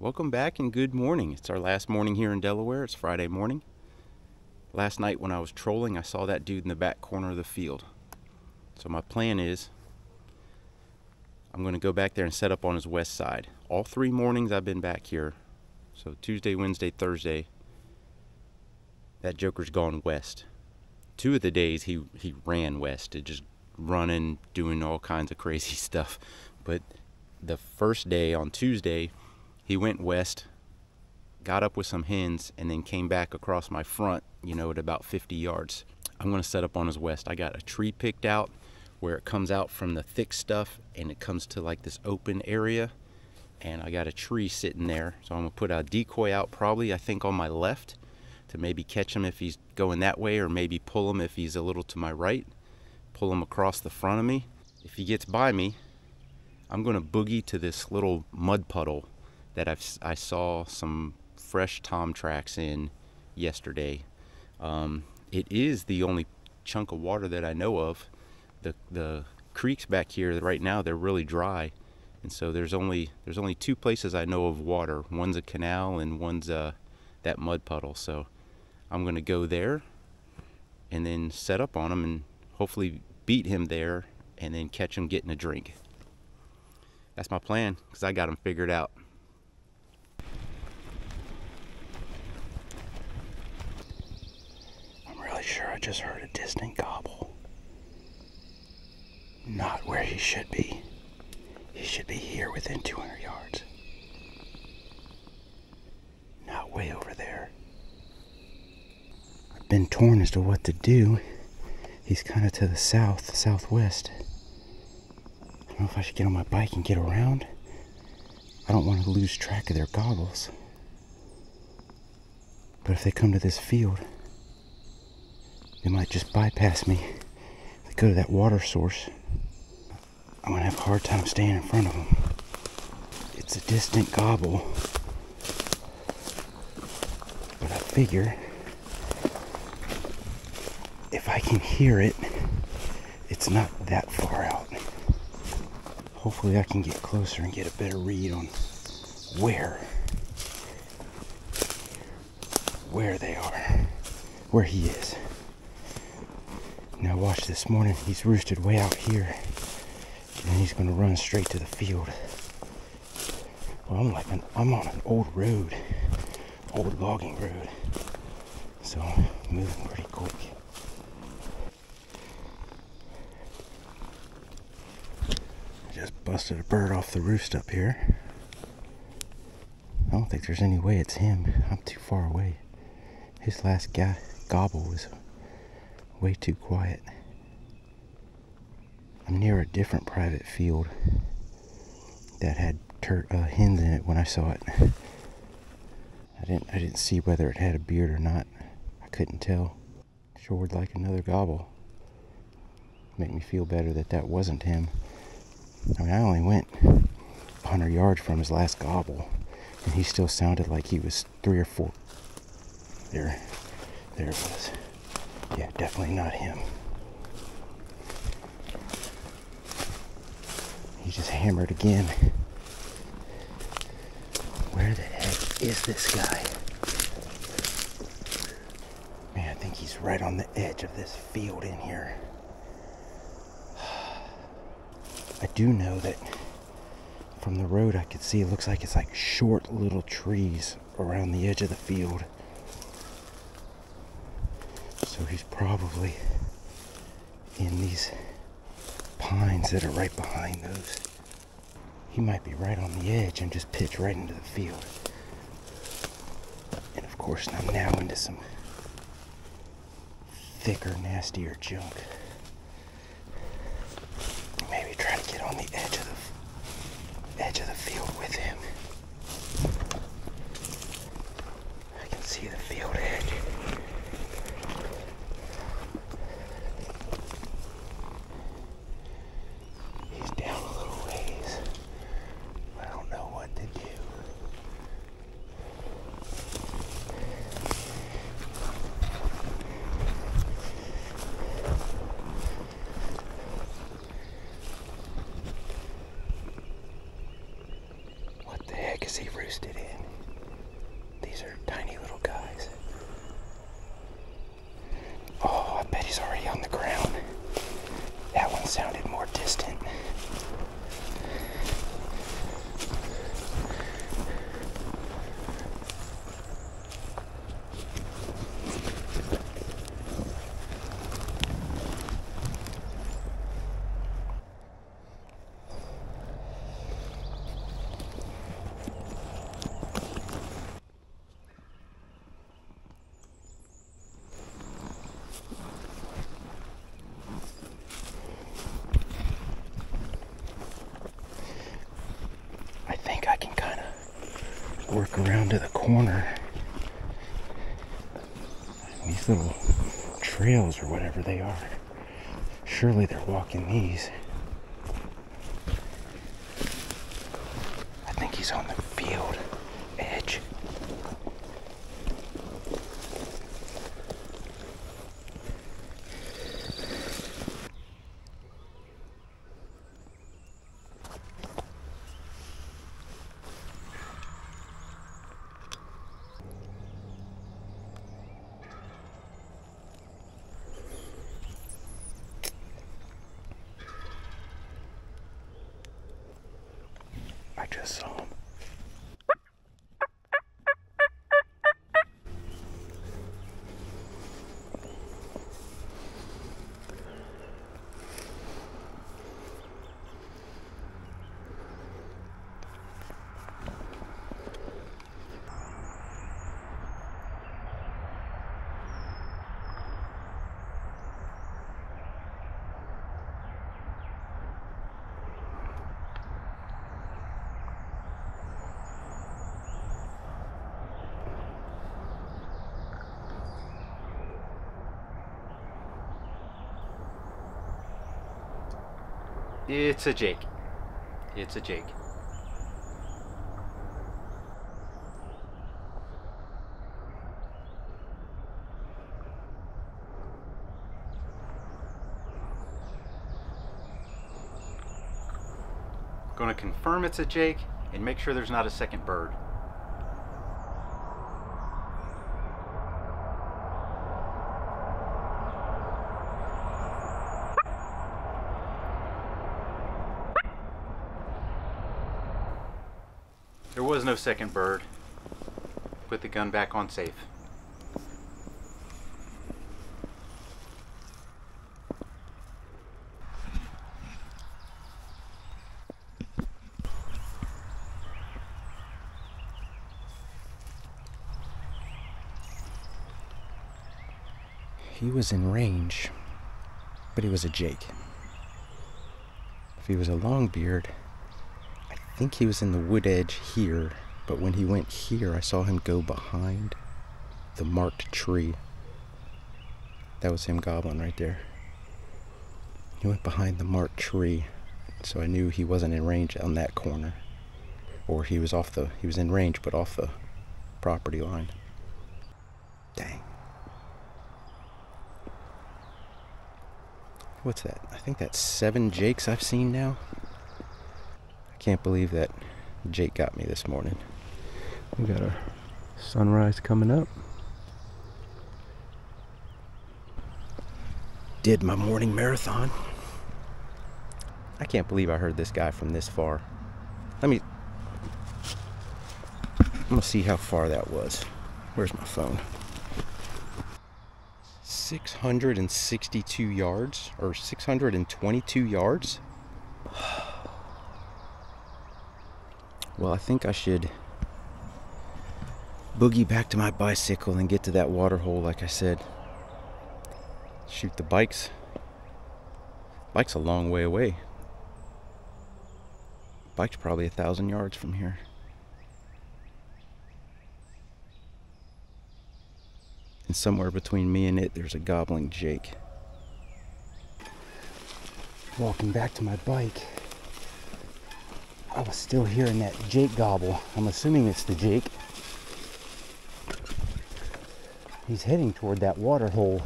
Welcome back and good morning. It's our last morning here in Delaware. It's Friday morning. Last night when I was trolling, I saw that dude in the back corner of the field. So my plan is I'm going to go back there and set up on his west side. All 3 mornings I've been back here. So Tuesday, Wednesday, Thursday, that joker's gone west. 2 of the days he ran west, just running, doing all kinds of crazy stuff. But the first day on Tuesday, he went west, got up with some hens, and then came back across my front, at about 50 yards. I'm going to set up on his west. I got a tree picked out where it comes out from the thick stuff and it comes to like this open area. And I got a tree sitting there. So I'm going to put a decoy out probably, I think, on my left to maybe catch him if he's going that way, or maybe pull him if he's a little to my right. Pull him across the front of me. If he gets by me, I'm going to boogie to this little mud puddle that I saw some fresh tom tracks in yesterday. It is the only chunk of water that I know of. The creeks back here right now, they're really dry, and so there's only 2 places I know of water. One's a canal and one's that mud puddle. So I'm gonna go there and then set up on him and hopefully beat him there and then catch him getting a drink. That's my plan, because I got him figured out. Sure, I just heard a distant gobble. Not where he should be. He should be here within 200 yards. Not way over there. I've been torn as to what to do. He's kind of to the southwest. I don't know if I should get on my bike and get around. I don't want to lose track of their gobbles. But if they come to this field, they might just bypass me. If they go to that water source, I'm gonna have a hard time staying in front of them. It's a distant gobble, but I figure if I can hear it, it's not that far out. Hopefully I can get closer and get a better read on where they are, where he is. Now watch this morning, he's roosted way out here, and he's gonna run straight to the field. Well, I'm on an old road, old logging road, so I'm moving pretty quick. I just busted a bird off the roost up here. I don't think there's any way it's him. I'm too far away. His last gobble was way too quiet. I'm near a different private field that had hens in it when I saw it. I didn't see whether it had a beard or not. I couldn't tell. Sure would like another gobble. Make me feel better that wasn't him. I mean, I only went 100 yards from his last gobble, and he still sounded like he was 3 or 4. There it was. Yeah, definitely not him. He just hammered again. Where the heck is this guy? Man, I think he's right on the edge of this field in here. I do know that from the road I could see it looks like it's like short little trees around the edge of the field. So he's probably in these pines that are right behind those. He might be right on the edge and just pitch right into the field. And of course I'm now into some thicker, nastier junk. Maybe try to get on the edge of the field with him. I can see the field edge. it in. These are tiny little guys. Oh, I bet he's already on the ground. That one sounded more distant. Work around to the corner. These little trails or whatever they are. Surely they're walking these. I think he's on the field edge. I just saw him. It's a Jake. It's a Jake. Gonna confirm it's a Jake and make sure there's not a second bird. There was no second bird. Put the gun back on safe. He was in range, but he was a Jake. If he was a longbeard, I think he was in the wood edge here, but when he went here, I saw him go behind the marked tree. That was him gobbling right there. He went behind the marked tree, so I knew he wasn't in range on that corner. Or he was in range, but off the property line. Dang. What's that? I think that's 7 Jakes I've seen now. I can't believe that Jake got me this morning. We got our sunrise coming up. Did my morning marathon. I can't believe I heard this guy from this far. I'm gonna see how far that was. Where's my phone? 662 yards, or 622 yards. Well, I think I should boogie back to my bicycle and get to that water hole like I said. Shoot, the bike's a long way away. Bike's probably 1,000 yards from here. And somewhere between me and it, there's a gobbling Jake. Walking back to my bike, I was still hearing that Jake gobble. I'm assuming it's the Jake. He's heading toward that water hole.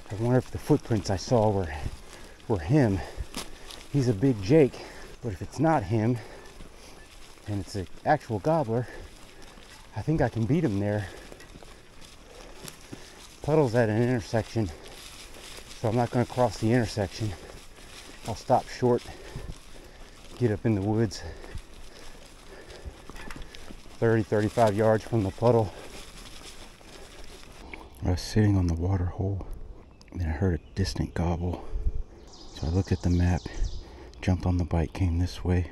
I wonder if the footprints I saw were him. He's a big Jake, but if it's not him, and it's an actual gobbler, I think I can beat him there. Puddle's at an intersection, so I'm not going to cross the intersection. I'll stop short, get up in the woods, 30-35 yards from the puddle. I was sitting on the water hole, and I heard a distant gobble. So I looked at the map, jumped on the bike, came this way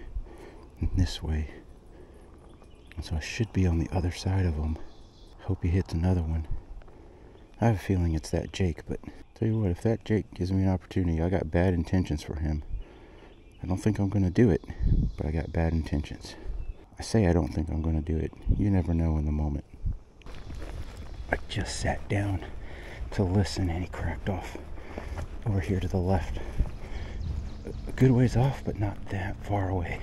and this way. And so I should be on the other side of him. Hope he hits another one. I have a feeling it's that Jake, but tell you what, if that Jake gives me an opportunity, I got bad intentions for him. I don't think I'm going to do it, but I got bad intentions. I say I don't think I'm going to do it. You never know in the moment. I just sat down to listen, and he cracked off over here to the left. A good ways off, but not that far away.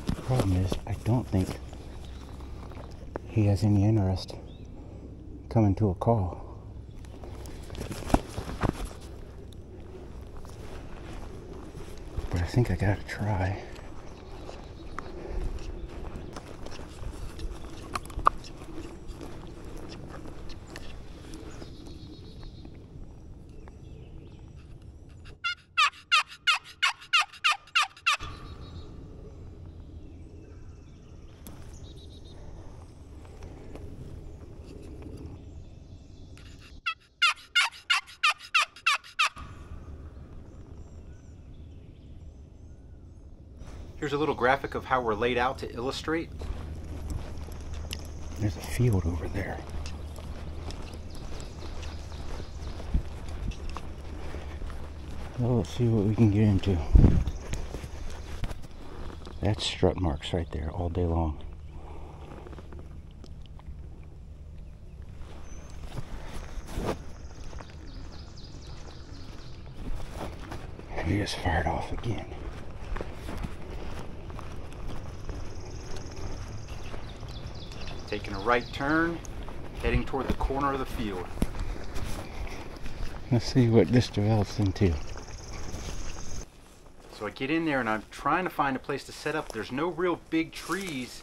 The problem is, I don't think he has any interest coming to a call. But I think I gotta try. Here's a little graphic of how we're laid out to illustrate. There's a field over there. Well, let's see what we can get into. That's strut marks right there all day long. He just fired off again. Taking a right turn, heading toward the corner of the field. Let's see what this develops into. So I get in there and I'm trying to find a place to set up. There's no real big trees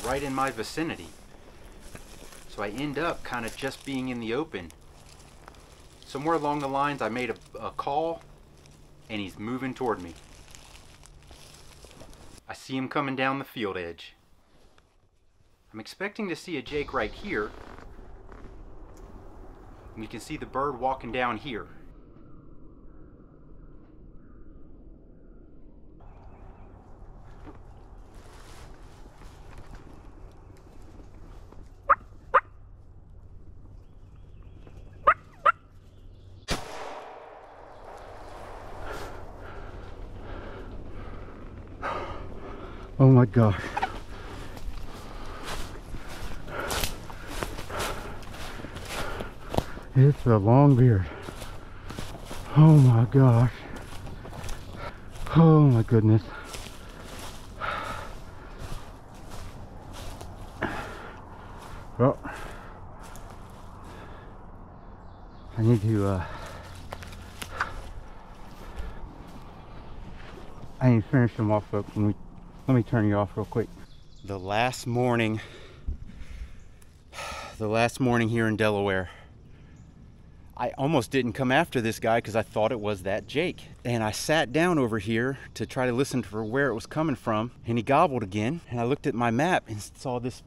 right in my vicinity. So I end up kind of just being in the open. Somewhere along the lines I made a call and he's moving toward me. I see him coming down the field edge. I'm expecting to see a Jake right here. And you can see the bird walking down here. Oh my gosh. It's a long beard. Oh my gosh. Oh my goodness. Well, I need to finish them off, but let me turn you off real quick. The last morning here in Delaware, I almost didn't come after this guy because I thought it was that Jake. And I sat down over here to try to listen for where it was coming from, and he gobbled again. And I looked at my map and saw this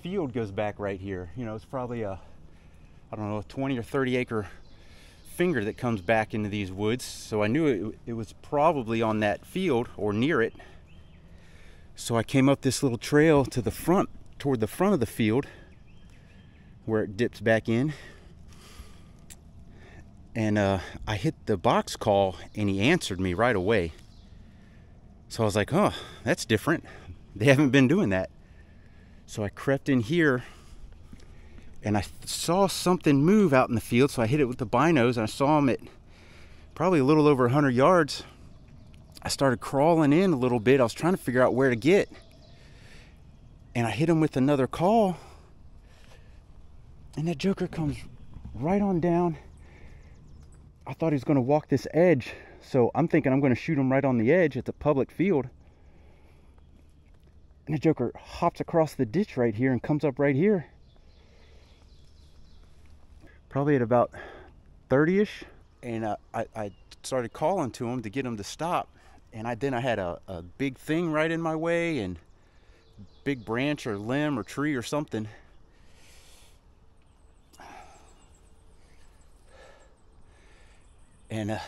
field goes back right here. You know, it's probably a 20 or 30 acre finger that comes back into these woods. So I knew it was probably on that field or near it. So I came up this little trail to the front, toward the front of the field where it dips back in. And I hit the box call and he answered me right away. So I was like, oh, that's different. They haven't been doing that. So I crept in here and I saw something move out in the field. So I hit it with the binos and I saw him at probably a little over 100 yards. I started crawling in a little bit. I was trying to figure out where to get. And I hit him with another call. And that joker comes right on down, I thought he was going to walk this edge, so I'm thinking I'm going to shoot him right on the edge. It's a public field. And the joker hops across the ditch right here and comes up right here. Probably at about 30-ish. And I started calling to him to get him to stop. And then I had a big thing right in my way, and big branch or limb or tree or something. And I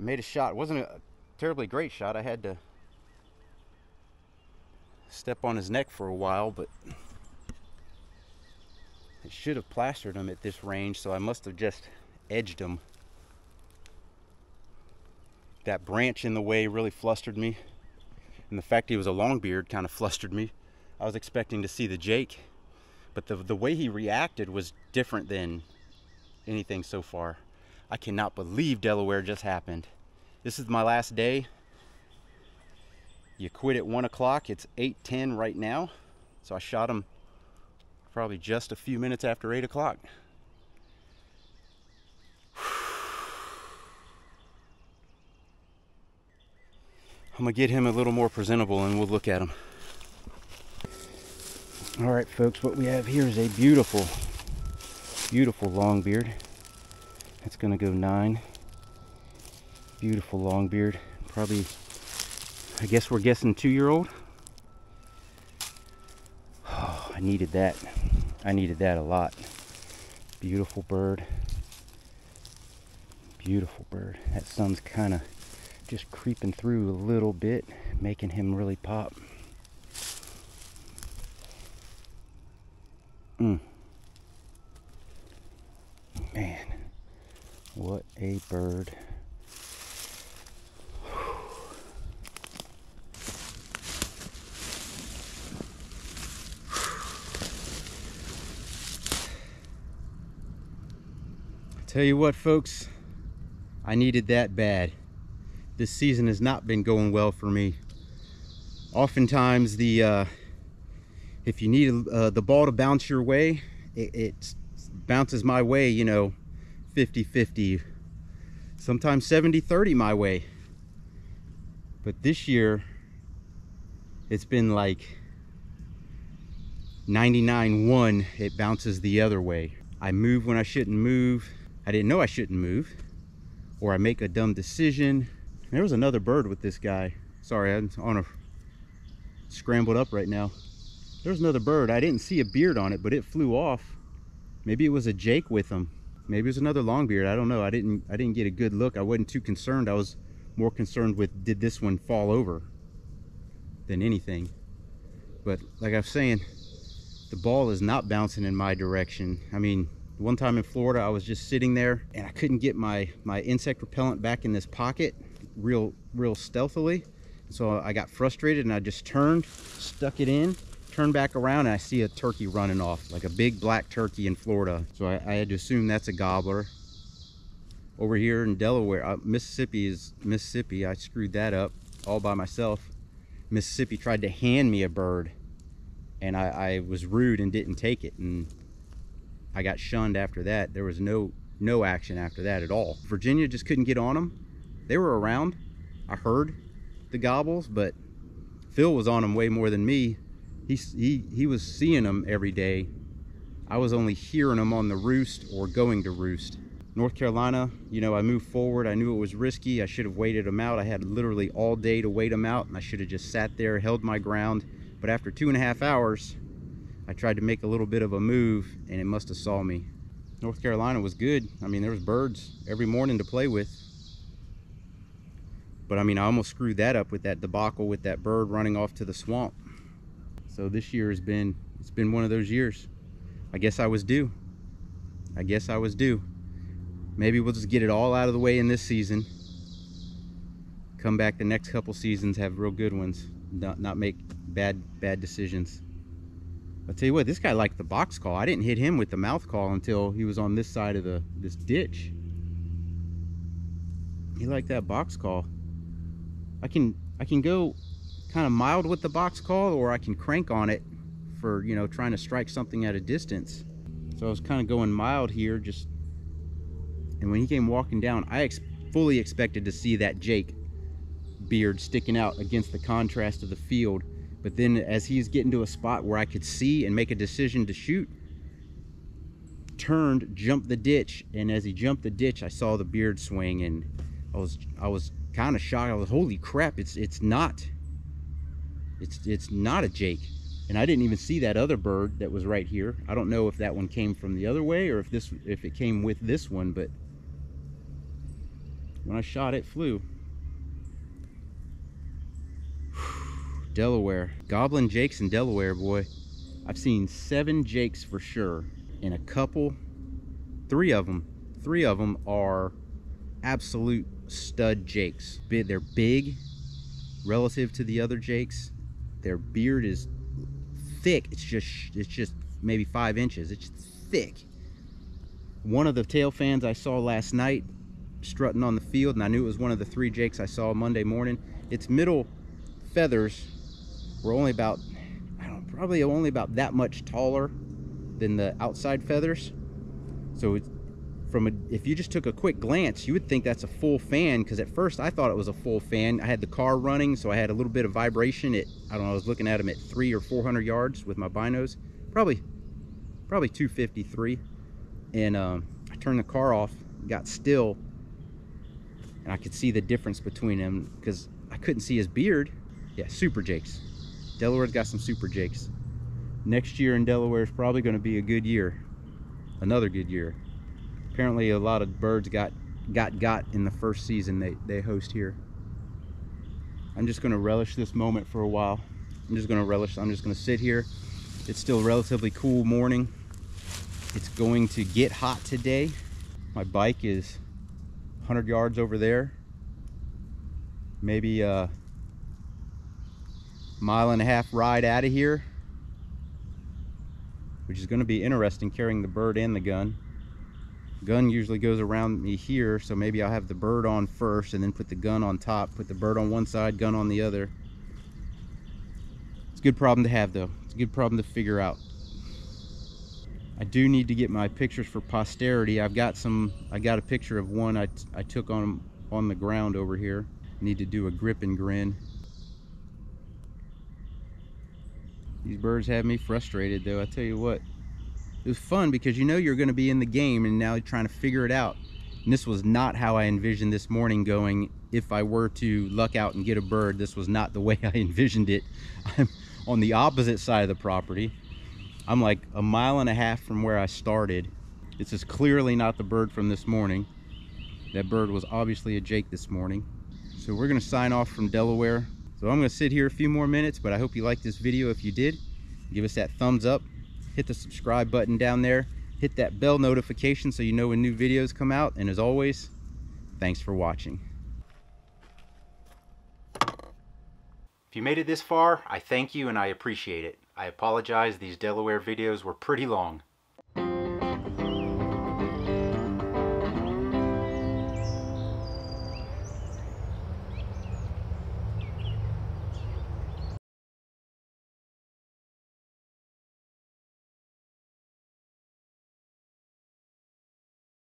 made a shot. It wasn't a terribly great shot. I had to step on his neck for a while, but it should have plastered him at this range, so I must have just edged him. That branch in the way really flustered me, and the fact he was a longbeard kind of flustered me. I was expecting to see the Jake, but the way he reacted was different than anything so far. I cannot believe Delaware just happened. This is my last day. You quit at 1 o'clock. It's 8:10 right now. So I shot him probably just a few minutes after 8 o'clock. I'm gonna get him a little more presentable and we'll look at him. All right, folks, what we have here is a beautiful, beautiful longbeard. It's gonna go 9. Beautiful longbeard. Probably, I guess we're guessing 2-year-old. Oh, I needed that. I needed that a lot. Beautiful bird. Beautiful bird. That sun's kind of just creeping through a little bit, making him really pop. Man, what a bird. Tell you what, folks, I needed that bad. This season has not been going well for me. Oftentimes if you need the ball to bounce your way, it bounces my way, you know, 50-50, sometimes 70-30 my way. But this year it's been like 99-1, it bounces the other way. I move when I shouldn't move. I didn't know I shouldn't move, or I make a dumb decision. There was another bird with this guy. Sorry, I'm on a scrambled up right now. There's another bird. I didn't see a beard on it, but it flew off. Maybe it was a Jake with him. Maybe it was another longbeard. I don't know. I didn't get a good look. I wasn't too concerned. I was more concerned with, did this one fall over than anything. But like I was saying, the ball is not bouncing in my direction. I mean, one time in Florida, I was just sitting there and I couldn't get my insect repellent back in this pocket real stealthily. So I got frustrated and I just turned, stuck it in, turned back around, and I see a turkey running off, like a big black turkey in Florida. So I had to assume that's a gobbler. Over here in Delaware, Mississippi is Mississippi. I screwed that up all by myself. Mississippi tried to hand me a bird and I was rude and didn't take it, and I got shunned after that. There was no action after that at all. Virginia just couldn't get on them. They were around. I heard the gobbles, but Phil was on them way more than me. He was seeing them every day. I was only hearing them on the roost or going to roost. North Carolina, you know, I moved forward. I knew it was risky. I should have waited them out. I had literally all day to wait them out, and I should have just sat there, held my ground. But after 2.5 hours, I tried to make a little bit of a move, and it must have saw me. North Carolina was good. I mean, there was birds every morning to play with. But I mean, I almost screwed that up with that debacle with that bird running off to the swamp. So this year it's been one of those years. I guess I was due. I guess I was due. Maybe we'll just get it all out of the way in this season. Come back the next couple seasons, have real good ones. Not make bad decisions. I'll tell you what, this guy liked the box call. I didn't hit him with the mouth call until he was on this side of this ditch. He liked that box call. I can go kind of mild with the box call, or I can crank on it for, you know, trying to strike something at a distance. So I was kind of going mild here, just And when he came walking down, I fully expected to see that Jake beard sticking out against the contrast of the field. But then as he's getting to a spot where I could see and make a decision to shoot, turned, jumped the ditch, and as he jumped the ditch, I saw the beard swing, and I was kind of shocked. I was, holy crap, it's not a Jake. And I didn't even see that other bird that was right here. I don't know if that one came from the other way or if it came with this one, but when I shot it, flew. Delaware. Goblin Jakes in Delaware, boy. I've seen 7 Jakes for sure. And a couple, 3 of them are absolute stud Jakes. They're big relative to the other Jakes. Their beard is thick. It's just maybe 5 inches. It's thick. One of the tail fans I saw last night strutting on the field, and I knew it was one of the 3 Jakes I saw Monday morning. Its middle feathers were only about, probably only about that much taller than the outside feathers. So it's, if you just took a quick glance, you would think that's a full fan, because at first I thought it was a full fan. I had the car running, so I had a little bit of vibration. I don't know, I was looking at them at 300 or 400 yards with my binos, probably 253, and I turned the car off, got still, and I could see the difference between them because I couldn't see his beard. Yeah, super Jakes. Delaware's got some super Jakes. Next year in Delaware is probably going to be a good year, another good year. Apparently a lot of birds got in the first season they host here. I'm just going to relish this moment for a while. I'm just going to sit here. It's still a relatively cool morning. It's going to get hot today. My bike is 100 yards over there. Maybe a 1.5 mile ride out of here, which is going to be interesting, carrying the bird and the gun. Gun usually goes around me here, so maybe I'll have the bird on first and then put the gun on top, put the bird on one side, gun on the other. It's a good problem to have, though. It's a good problem to figure out. I do need to get my pictures for posterity. I got a picture of one I took on the ground over here. I need to do a grip and grin. These birds have me frustrated, though. I tell you what, it was fun because you know you're going to be in the game, and now you're trying to figure it out. And this was not how I envisioned this morning going. If I were to luck out and get a bird, this was not the way I envisioned it. I'm on the opposite side of the property. I'm like 1.5 miles from where I started. This is clearly not the bird from this morning. That bird was obviously a Jake this morning. So we're going to sign off from Delaware. So I'm going to sit here a few more minutes, but I hope you liked this video. If you did, give us that thumbs up. Hit the subscribe button down there. Hit that bell notification so you know when new videos come out. And as always, thanks for watching. If you made it this far, I thank you and I appreciate it. I apologize, these Delaware videos were pretty long.